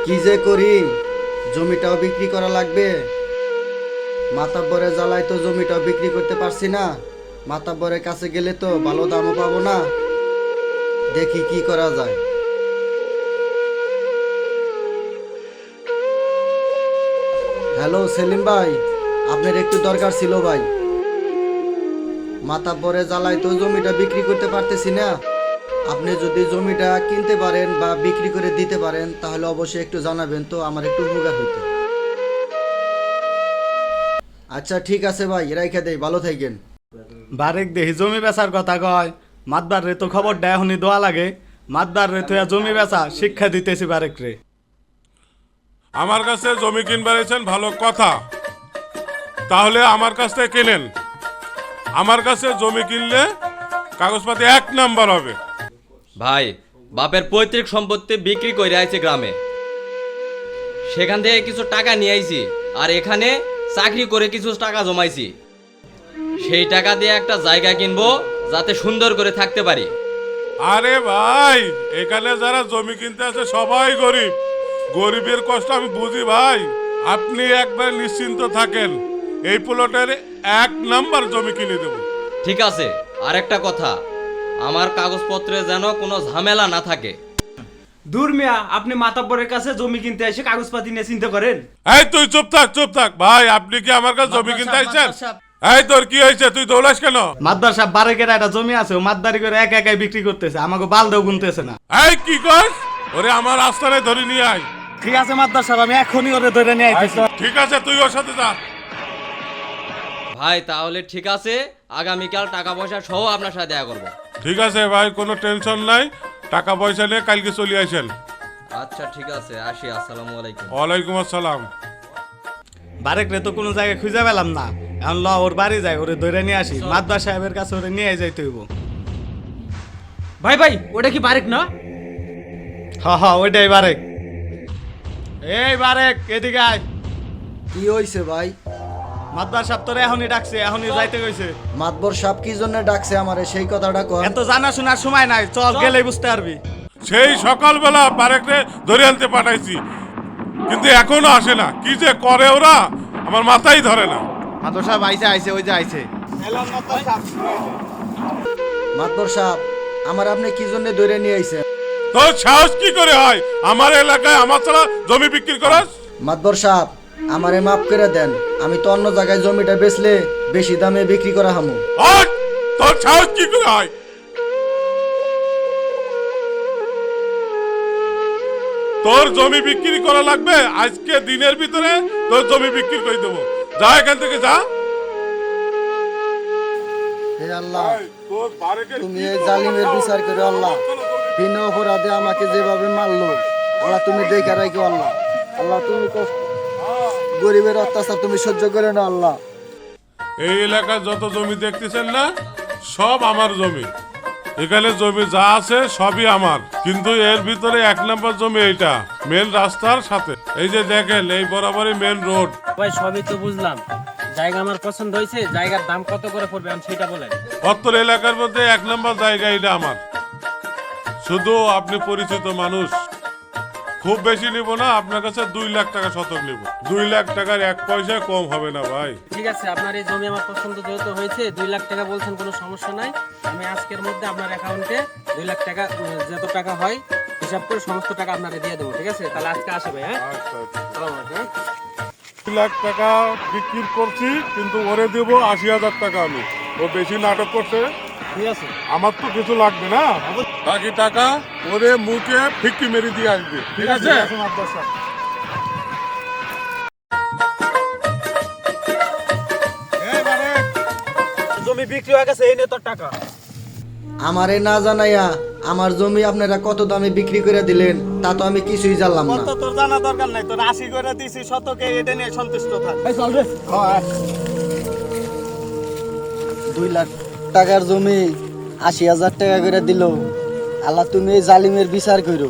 কি যে করি, জমিটাও বিক্রি করা লাগবে। মাতাব্বরের জ্বালায় তো জমিটাও বিক্রি করতে পারছি না। মাতাব্বরের কাছে গেলে তো ভালো দামও পাবো না। দেখি কি করা যায়। হ্যালো সেলিম ভাই, আপনার একটু দরকার ছিল ভাই। মাতাব্বরের জ্বালায় তো জমিটা বিক্রি করতে পারতেছি না। আপনি যদি জমিটা কিনতে পারেন বা বিক্রি করে দিতে পারেন তাহলে অবশ্যই একটু জানাবেন, তো আমার একটু উপকার হইতো। আচ্ছা ঠিক আছে ভাই, রাইখা দেই, ভালো থাকেন। বারেক দেহি জমি বেচার কথা কয়, মাতবার রে তো খবর দেয় এখনই দোয়া লাগে। মাতবার রে তুই জমি বেচা শিক্ষা দিতেছি বারেক রে। আমার কাছে জমি কিনবার এসেছেন, ভালো কথা, তাহলে আমার কাছ থেকে কেনেন। আমার কাছে জমি কিনলে কাগজপাতি 1 নাম্বার হবে। ভাই, বাপের পৈতৃক সম্পত্তি বিক্রি করে আইছে গ্রামে, সেখান থেকে কিছু টাকা নিয়ে আইছি, আর এখানে চাকরি করে কিছু টাকা জমাইছি। সেই টাকা দিয়ে একটা জায়গা কিনবো যাতে সুন্দর করে থাকতে পারি। আরে ভাই, এখানে যারা জমি কিনতে আছে সবাই গরিব। গরিবের কষ্ট আমি বুঝি ভাই। আপনি একবার নিশ্চিন্ত থাকেন, এই প্লটের 1 নাম্বার জমি কিনে দেব। ঠিক আছে, আর একটা কথা, আমার কাগজপত্রে যেন কোনো ঝামেলা না থাকে। দূর মিয়া, আপনি মাতাব্বরের কাছে জমি কিনতে এসে কাগজপাতি নিয়ে চিন্তা করেন। এই তুই চুপ থাক, চুপ থাক। ভাই, আপনি কি আমার কাছে জমি কিনতে আইছেন? এই তোর কি হয়েছে, তুই দৌড়াস কেন? মাতবার সাহেব বারেকের একটা জমি আছে, ও মাতদারি করে একা একাই বিক্রি করতেছে, আমাকে বালদেও গুনতেছে না। এই কি কর, ওরে আমার রাস্তায় ধরে নিয়ে আয়। ঠিক আছে মাতবার সাহেব, আমি এখনই ওরে ধরে নিয়ে আইতেছি। ঠিক আছে, তুই ওর সাথে যা। ভাই তাহলে ঠিক আছে, আগামীকাল টাকা পয়সা সহ আপনার সাথে দেখা করবো। ঠিক আছে ভাই, কোনো টেনশন নাই। টাকা পয়সা নিয়ে কালকে চলে আসেন। আচ্ছা ঠিক আছে, আসি। আসসালামু আলাইকুম। ওয়ালাইকুম আসসালাম। বারেক রে তো কোনো জায়গায় খুঁজে পেলাম না। এখন ল ওর বাড়ি যাই, ওরে ধরে নিয়ে আসি। মাতবার সাহেবের কাছে ওরে নিয়ে যাইতে হইব। ভাই ভাই, ওটা কি বারেক না? হ ওইটাই বারেক। এই বারেক, এদিকে আয়। কি হইছে ভাই? মাতবার সাহেব তোরে এখনই ডাকছে, এখনই যাইতে কইছে। মাতবর সাহেব কি জন্য ডাকছে আমারে সেই কথাটা কন। এত জানা শোনার সময় নাই, চল গেলেই বুঝতে পারবি। সেই সকালবেলা বারেকরে ধরে আনতে পাঠাইছি, কিন্তু এখনো আসে না। কি যে করে ওরা, আমার মাথাই ধরে না। মাতর সাহেব আইছে ওই যে আইছে। মাতবর সাহেব, আমার আপনি কি জন্য ধরে নিয়ে আইছেন? তোর সাহস কি করে হয় আমার এলাকায় আমার ছাড়া জমি বিক্রি করাস? মাতবর সাহেব, আমারে মাফ করে দেন। আমি তো অন্য জায়গায় জমিটা বেচলে বেশি দামে বিক্রি করা হামু। ওই, তোর সাহস কি করে হয়? তোর জমি বিক্রি করা লাগবে, আজকে দিনের ভিতরে তোর জমি বিক্রি করে দেবো। যা এখান থেকে যা। হে আল্লাহ, তোর বারেকের তুমি কি এই করবো জালিমের না? বিচার করো আল্লাহ। বিনা অপরাধে আমাকে যেভাবে মারলো, আল্লাহ তুমি দেখে রাখো আল্লাহ। আল্লাহ তুমি গরিবের অত্যাচার তুমি সহ্য করে না আল্লাহ। এই এলাকার যত জমি দেখতেছেন না, সব আমার জমি। এখানে জমি যা আছে সবই আমার, কিন্তু এর ভিতরে 1 নম্বর জমি এইটা, মেন রাস্তার সাথে। এই যে দেখেন, এই বরাবরই মেন রোড। ভাই সবই তো বুঝলাম, জায়গা আমার পছন্দ হয়েছে। জায়গার দাম কত করে পড়বে আমি সেটা বলেন। অত্তর এলাকার মধ্যে 1 নম্বর জায়গা এটা আমার। শুধু আপনি পরিচিত মানুষ, খুব বেশি নিব না, আপনার কাছে 2 লাখ টাকা শতক নিব। 2 লাখ টাকার 1 পয়সা কম হবে না ভাই। ঠিক আছে, আপনার এই জমি আমার পছন্দ যেহেতু হয়েছে, 2 লাখ টাকা বলছেন, কোনো সমস্যা নাই। আমি আজকের মধ্যে আপনার অ্যাকাউন্টে 2 লাখ টাকা, যত টাকা হয় হিসাব করে সমস্ত টাকা আপনাকে দিয়ে দেবো। ঠিক আছে, তাহলে আজকে আসে ভাই। হ্যাঁ, আচ্ছা আচ্ছা, আসসালামু আলাইকুম, হ্যাঁ? 2 লাখ টাকা বিক্রি করছি, কিন্তু ওরে দেব 80,000 টাকা আমি। ও বেশি নাটক করছে, ঠিক আছে। আমার তো কিছু লাগবে না। বাকি টাকা ওরে মুখে ফিক্কি মেরে দিয়ে আসবে, ঠিক আছে? জমি বিক্রি হয়ে গেছে, এই নে তোর টাকা। আমারে না জানাইয়া আমার জমি আপনারা কত দামে বিক্রি করে দিলেন তা তো আমি কিছুই জানলাম না। কত তোর জানা দরকার নাই, তোর 80 করে দিছি শতকে, এটা নিয়ে সন্তুষ্ট থাক। 2 লাখ টাকার জমি 80,000 টাকা করে দিল। আল্লাহ তুমি এই জালিমের বিচার করো।